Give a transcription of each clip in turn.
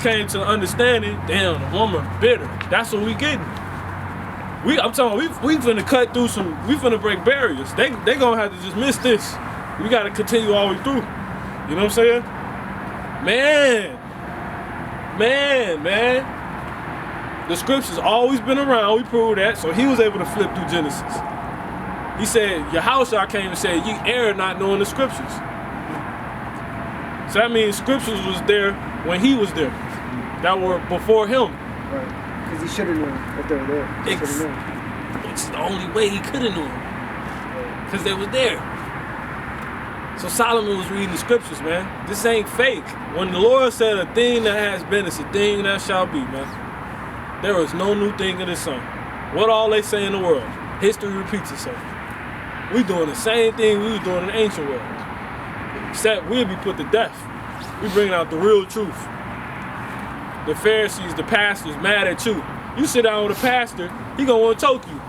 came to the understanding, damn, the woman bitter. That's what we getting. I'm talking, we finna cut through we finna break barriers. They gonna have to just miss this. We gotta continue all the way through. You know what I'm saying? Man. The scriptures always been around, we proved that, so he was able to flip through Genesis. He said, Yahushua came and said, ye err not knowing the scriptures. So that means scriptures was there when he was there. That were before him. Right. Because he should have known that they were there. It's the only way he could have known. Because they was there. So Solomon was reading the scriptures, man. This ain't fake. When the Lord said a thing that has been, it's a thing that shall be, man. There is no new thing in the sun. What all they say in the world? History repeats itself. We doing the same thing we was doing in the ancient world. Except we'll be put to death. We bringing out the real truth. The Pharisees, the pastors, mad at you. You sit down with a pastor, he gonna want to choke you.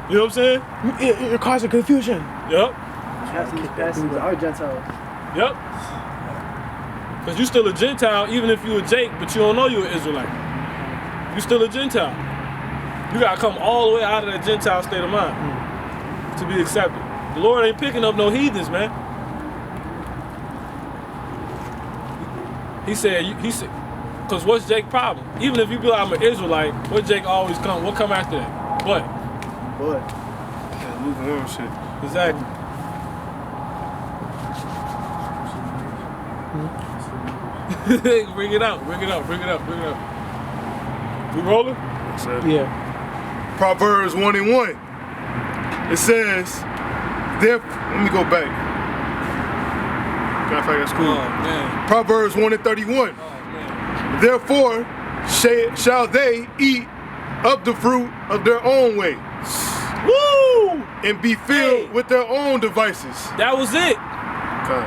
You know what I'm saying? You're causing confusion. Yep. Pastors are Gentiles. Yep. Because you still a Gentile, even if you a Jake, but you don't know you an Israelite. You still a Gentile. You gotta come all the way out of that Gentile state of mind to be accepted. The Lord ain't picking up no heathens, man. He said, because what's Jake's problem? Even if you be like, I'm an Israelite, what Jake always come? What come after that? What? Yeah, lukewarm shit. Exactly. Bring it out. We rolling? Yeah. Proverbs 1:1. It says, let me go back. Matter of fact, that's cool. Oh, man. Proverbs 1:31. Oh, man. Therefore shall they eat of the fruit of their own way. Woo! And be filled with their own devices. That was it. Okay.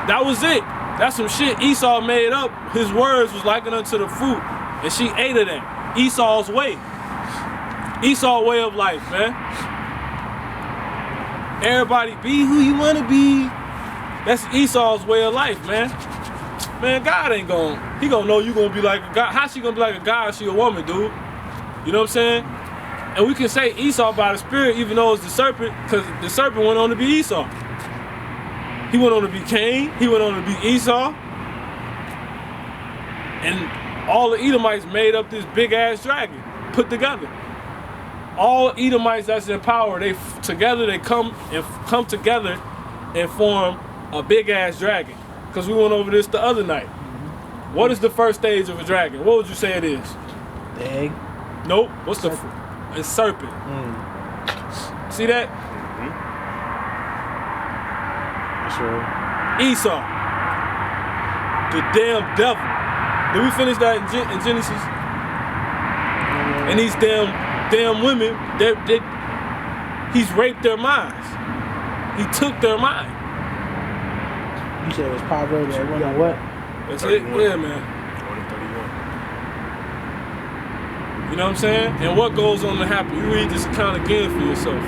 That was it. That's some shit Esau made up. His words was likened unto the fruit, and she ate of that. Esau's way. Esau's way of life, man. Everybody be who you want to be. That's Esau's way of life, man. Man, God ain't he gonna know you gonna be like a God. How she gonna be like a God if she a woman, dude? You know what I'm saying? And we can say Esau by the Spirit, even though it's the serpent, because the serpent went on to be Esau. He went on to be Cain. He went on to be Esau. And all the Edomites made up this big-ass dragon, put together. All Edomites that's in power, they come together and form a big-ass dragon. Because we went over this the other night. What is the first stage of a dragon? What would you say it is? The egg? Nope. What's the... It's serpent. See that? Sure. Esau. The damn devil. Did we finish that in Genesis? And these damn women, he's raped their minds. He took their mind. You said it was Proverbs 1 on what? That's it? Yeah, man. 1:31. You know what I'm saying? And what goes on to happen? You read this account again for yourself.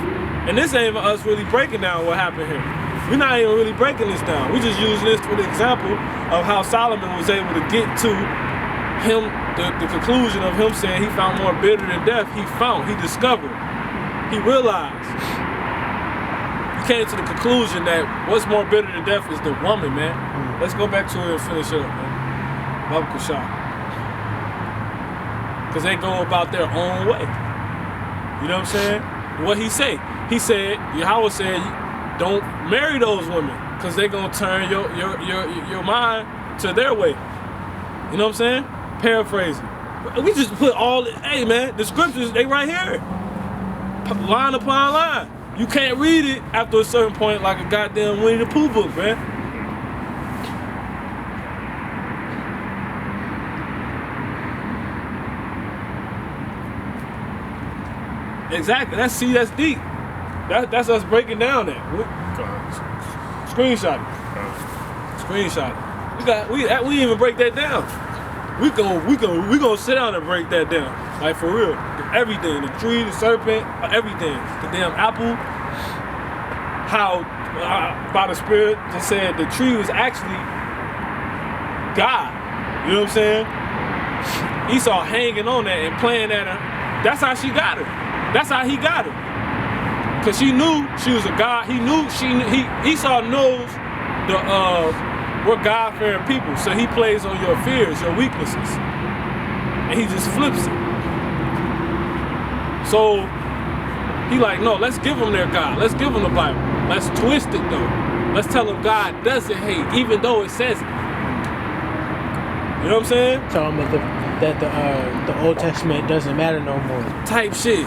And this ain't even us really breaking down what happened here. We're not even really breaking this down. We're just using this for the example of how Solomon was able to get to him, the conclusion of him saying he found more bitter than death. He discovered, he realized. He came to the conclusion that what's more bitter than death is the woman, man. Let's go back to it and finish it up, man. Baba Kushah. Because they go about their own way. You know what I'm saying? What he said, Yahweh said, don't marry those women, because they're going to turn your mind to their way. You know what I'm saying? Paraphrasing. We just put hey man, the scriptures, they right here. Line upon line. You can't read it after a certain point like a goddamn Winnie the Pooh book, man. Exactly. That's deep. That's us breaking down that. Screenshot it. We even break that down. We gonna sit down and break that down. Like for real. Everything. The tree, the serpent, everything. The damn apple. How by the Spirit just said the tree was actually God. You know what I'm saying? Esau hanging on that and playing at her. That's how she got her. That's how he got her. Cause she knew she was a God. Esau knows we're God-fearing people. So he plays on your fears, your weaknesses. And he just flips it. So he like, no, let's give them their God. Let's give them the Bible. Let's twist it though. Let's tell them God doesn't hate, even though it says it. You know what I'm saying? Tell them that the Old Testament doesn't matter no more. Type shit.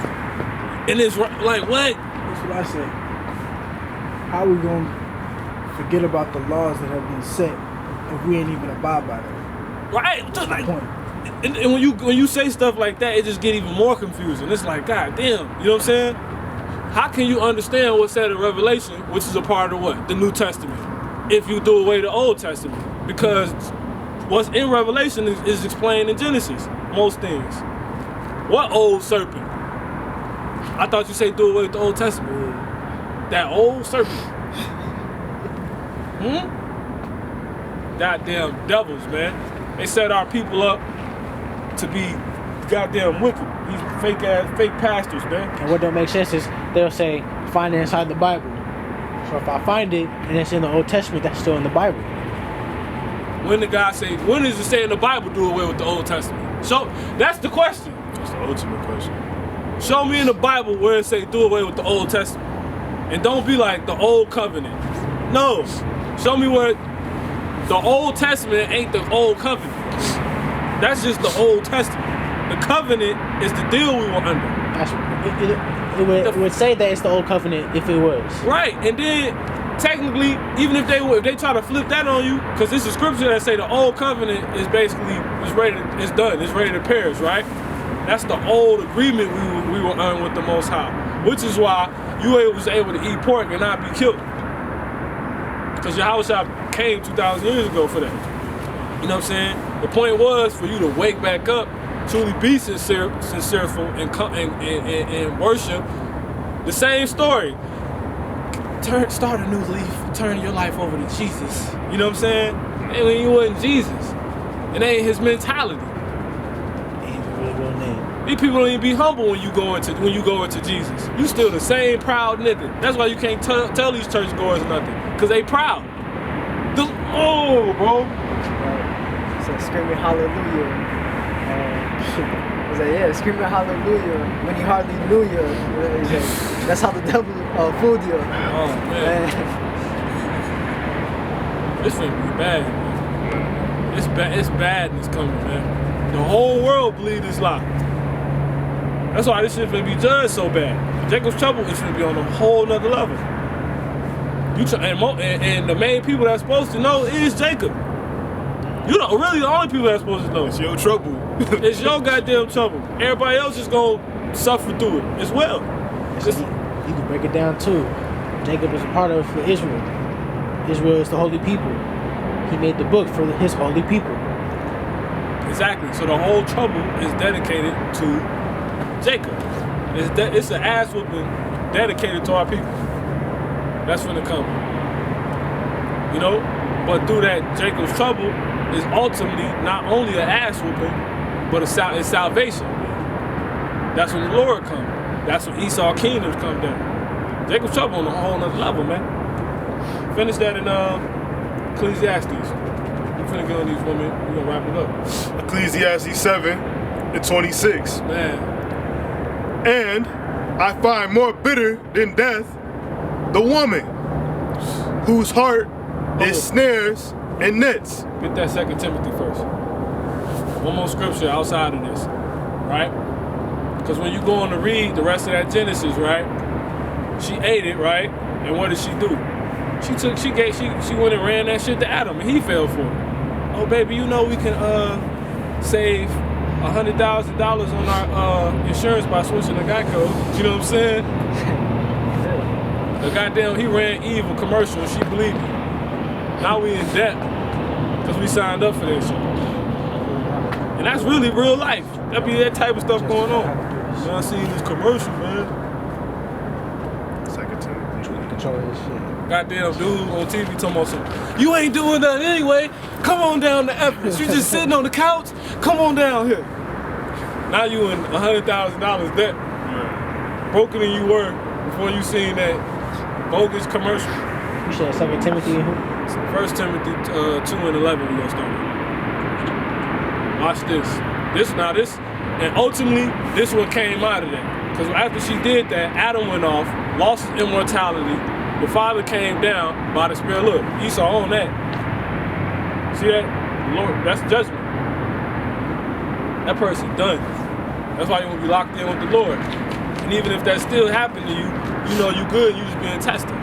And it's like, what? That's what I say. How are we going to forget about the laws that have been set if we ain't even abide by them? Right? That's the point. And when you say stuff like that, it just get even more confusing. It's like, God damn, you know what I'm saying? How can you understand what's said in Revelation, which is a part of what? The New Testament, if you do away the Old Testament. Because what's in Revelation is explained in Genesis, most things. What old serpent? I thought you say do away with the Old Testament. That old serpent. Goddamn devils, man. They set our people up to be goddamn wicked. These fake pastors, man. And what don't make sense is they'll say, find it inside the Bible. So if I find it and it's in the Old Testament, that's still in the Bible. When the guy say, when does it say in the Bible do away with the Old Testament? So that's the question. That's the ultimate question. Show me in the Bible where it say do away with the Old Testament. And don't be like the Old Covenant. No. Show me where the Old Testament ain't the Old Covenant. That's just the Old Testament. The covenant is the deal we were under. It would say that it's the Old Covenant if it was. Right, and then technically, even if they try to flip that on you, because it's a scripture that say the Old Covenant is basically it's done, it's ready to perish, right? That's the old agreement we were under with the Most High, which is why you was able to eat pork and not be killed, because Yahweh came 2,000 years ago for that. You know what I'm saying? The point was for you to wake back up, truly be sincereful, and worship. The same story. Start a new leaf. Turn your life over to Jesus. You know what I'm saying? And when you wasn't Jesus, it ain't his mentality. These people don't even be humble when you go into Jesus. You still the same proud nigga. That's why you can't tell these churchgoers nothing, cause they proud. Bro. So screaming hallelujah. He's like, yeah, screaming hallelujah when he hardly knew you. He's like, that's how the devil fooled you. Oh man. This finna be bad, man. It's badness coming, man. The whole world believe this lie. That's why this shit finna be judged so bad. Jacob's trouble is finna be on a whole nother level. And the main people that's supposed to know is Jacob. You know, really the only people that's supposed to know. It's your trouble. It's your goddamn trouble. Everybody else is gonna suffer through it as well. You can break it down too. Jacob is a part of Israel. Israel is the holy people. He made the book for his holy people. Exactly. So the whole trouble is dedicated to Jacob. It's an ass whooping dedicated to our people. That's when it comes. You know? But through that Jacob's trouble is ultimately not only an ass whooping, but it's salvation. That's when the Lord comes. That's when Esau kingdoms come down. Jacob's trouble on a whole nother level, man. Finish that in Ecclesiastes. We're finna get on these women. We're gonna wrap it up. Ecclesiastes 7:26. Man. And I find more bitter than death the woman whose heart is snares and nets. Get that 2 Timothy first. One more scripture outside of this, right? Because when you go on to read the rest of that Genesis, right? She ate it, right? And what did she do? She went and ran that shit to Adam, and he fell for it. Oh, baby, you know we can save $100,000 on our insurance by switching to Geico. You know what I'm saying? The goddamn, he ran evil commercial, and she believed it. Now we in debt because we signed up for that shit. And that's really real life. That be that type of stuff going on. You know, I see this commercial, man. Second Timothy. Control this shit. Goddamn dude on TV talking about something. You ain't doing nothing anyway. Come on down to Epps. You just sitting on the couch. Come on down here. Now you in $100,000 debt, Man. broker than you were before you seen that bogus commercial. You said 2 Timothy and who? 1 Timothy 2:11 we gonna start with. Watch this. This, and ultimately, this what came out of that. Because after she did that, Adam went off, lost his immortality. The Father came down by the Spirit. Look, Esau on that. See that? Lord, that's judgment. That person done. That's why you want to be locked in with the Lord. And even if that still happened to you, you know you good, you just being tested.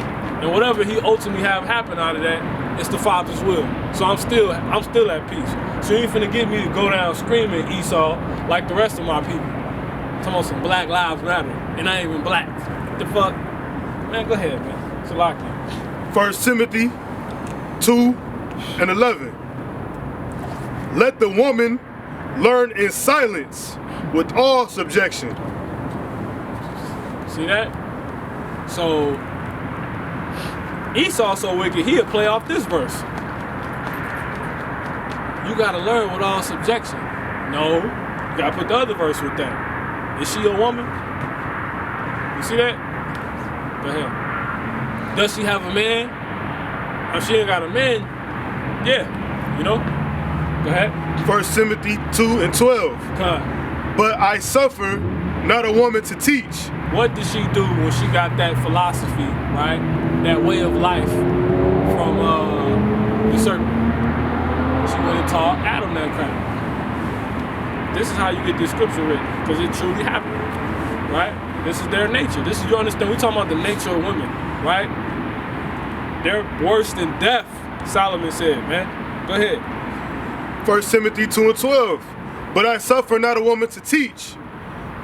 And whatever he ultimately have happen out of that, it's the Father's will. So I'm still at peace. So you ain't finna get me to go down screaming Esau like the rest of my people. Talking about some Black Lives Matter, and I ain't even black. What the fuck? Man, go ahead, man. It's a lock in. 1 Timothy 2:11. Let the woman learn in silence with all subjection. See that? So Esau so wicked, he'll play off this verse. You gotta learn with all subjection. No, you gotta put the other verse with that. Is she a woman? You see that? Go ahead. Does she have a man? If she ain't got a man, yeah, you know? Go ahead. 1 Timothy 2:12. Come. But I suffer not a woman to teach. What did she do when she got that philosophy, right? That way of life from the serpent? She went and taught Adam that crap. This is how you get this scripture written, because it truly happened, right? This is their nature. This is, you understand, we're talking about the nature of women, right? They're worse than death, Solomon said, man. Go ahead. 1 Timothy 2:12. But I suffer not a woman to teach,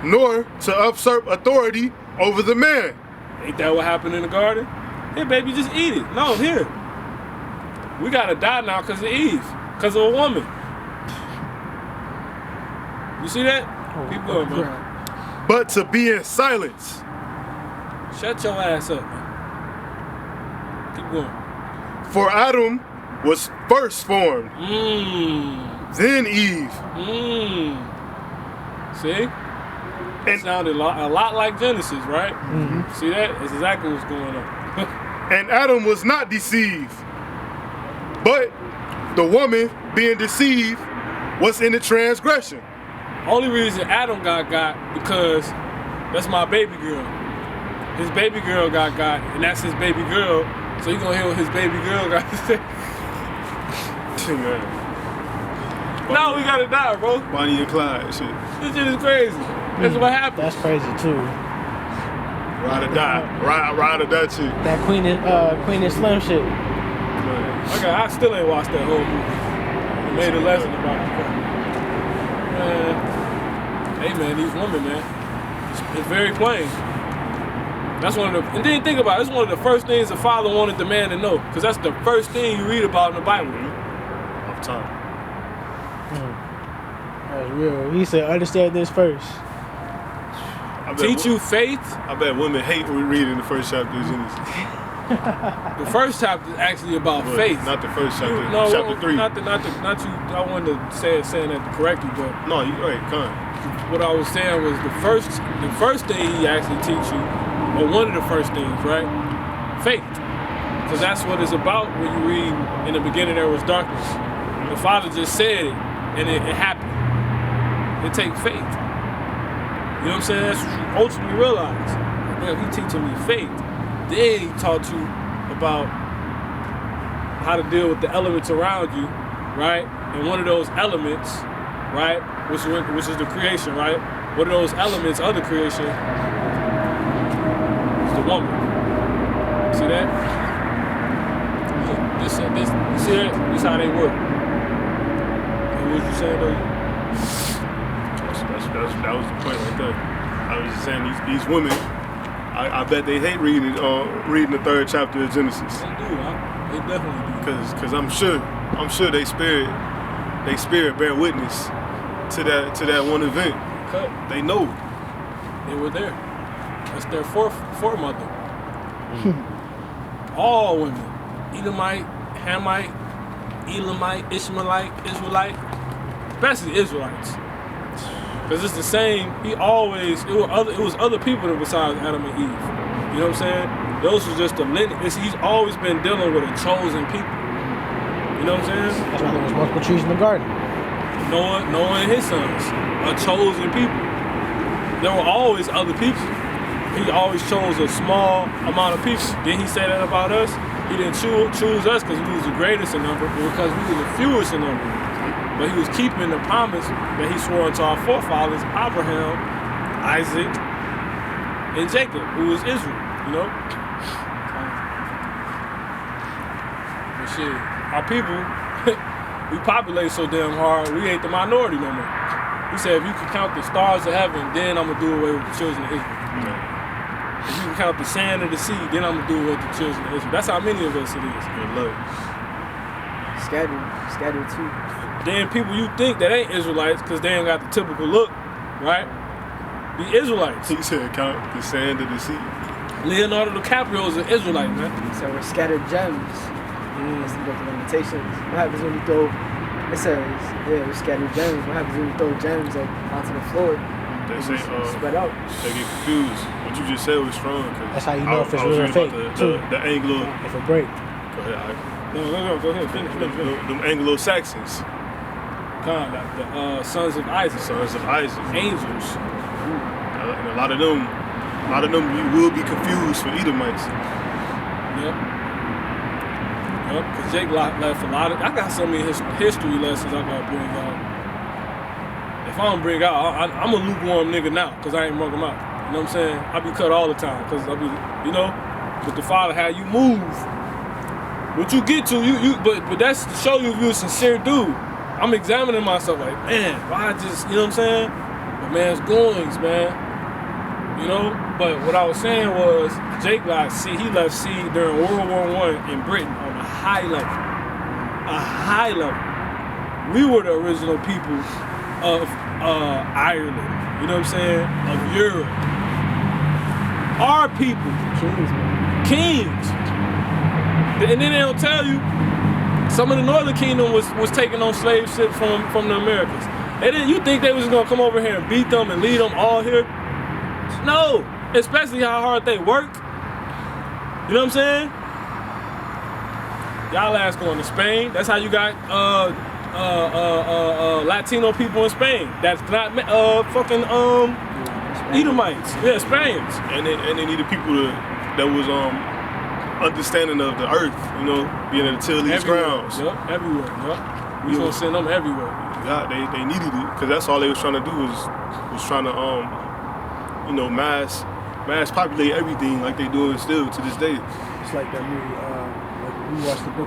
nor to usurp authority over the man. Ain't that what happened in the garden? Hey, baby, just eat it. No, here. We gotta die now because of Eve, because of a woman. You see that? Keep going, man. But to be in silence. Shut your ass up, man. Keep going. For Adam was first formed, then Eve. See? It sounded a lot like Genesis, right? See that? That's exactly what's going on. And Adam was not deceived. But the woman being deceived was in the transgression. Only reason Adam got because that's my baby girl. His baby girl got, and that's his baby girl. So you gonna hear what his baby girl got to say. No, we gotta die, bro. Bonnie and Clyde shit. This shit is crazy. That's what happened. That's crazy too. Ride or die. Ride or die shit. That Queen and Slim shit. Okay, I still ain't watched that whole movie. I made a lesson about it. Man, hey man, these women, man, it's very plain. That's one of the, and then think about it, it's one of the first things the father wanted the man to know, because that's the first thing you read about in the Bible. Off top. That's real. He said, understand this first. Teach you faith. I bet women hate when we read in the first chapter of Genesis. The first chapter is actually about faith. Not the first chapter. No, chapter 3. Not you. I wanted to saying that to correct you, but No, you right, come on. what I was saying was the first thing he actually teach you, or one of the first things, right? Faith. Because that's what it's about when you read in the beginning there was darkness. The Father just said it, and it happened. It takes faith. You know what I'm saying? That's what you ultimately realize. Man, he teaching me faith. Then he taught you about how to deal with the elements around you, right? And one of those elements, right, which is the creation, right? One of those elements of the creation is the woman. See that? You see that? This how they work. And what you saying though? That was the point right there. I was just saying these women, I bet they hate reading the third chapter of Genesis. They do, huh? They definitely do. Cause I'm sure they spirit bear witness to that one event. Cut. They know. They were there. That's their foremother. All women. Edomite, Hamite, Elamite, Ishmaelite, Israelite. Especially Israelites. Because it's the same. It was other people besides Adam and Eve. You know what I'm saying? Those was just the lineage. He's always been dealing with a chosen people. You know what I'm saying? That's why there was multiple trees in the garden. Noah and his sons, a chosen people. There were always other people. He always chose a small amount of people. Didn't he say that about us? He didn't choose us because we was the greatest in number, but because we were the fewest in number. But he was keeping the promise that he swore unto our forefathers, Abraham, Isaac, and Jacob, who was Israel, you know? But shit, our people, we populate so damn hard, we ain't the minority no more. He said, if you can count the stars of heaven, then I'm going to do away with the children of Israel. If you can count the sand of the sea, then I'm going to do away with the children of Israel. That's how many of us it is. Good luck. Scattered too. Then people you think that ain't Israelites, because they ain't got the typical look, right? The Israelites. He said, count the sand of the sea. Leonardo DiCaprio is an Israelite, man. So we're scattered gems. That's the book of Limitations. What happens when you throw, it says, yeah, we're scattered gems. What happens when you throw gems up onto the floor? They say, spread out. they get confused. What you just said was strong. That's how you know if it's real or fake, too. The Anglo. If it break. Go ahead. No, go ahead, finish. Them Anglo-Saxons. The sons of Isaac. Sons of Isaac. Angels. And a lot of them you will be confused for Edomites. Yep, because Jake left a lot of... I got so many history lessons I got to bring out. If I don't bring out, I'm a lukewarm nigga now, because I ain't brought them out. You know what I'm saying? I be cut all the time, because I be, you know, but the Father had you move. What you get to, but that's to show you if you're a sincere dude. I'm examining myself like, man, why I just, you know what I'm saying? But man's goings, man. You know? But what I was saying was, Jake left seed during World War I in Britain on a high level. A high level. We were the original people of Ireland. You know what I'm saying? Of Europe. Our people. Kings, man. Kings. And then they don't tell you, some of the Northern Kingdom was taking on slave ships from the Americans. And then you think they was gonna come over here and beat them and lead them all here? No, especially how hard they worked. You know what I'm saying? Y'all ass going to Spain. That's how you got Latino people in Spain. That's not fucking Edomites. Yeah, Spaniards. And they needed people that was understanding of the earth, you know, being able to till these grounds. Yep, everywhere. Yep. We gonna send them everywhere. God, they needed it because that's all they was trying to do was trying to you know, mass populate everything like they doing still to this day. It's like that movie, like we watched the book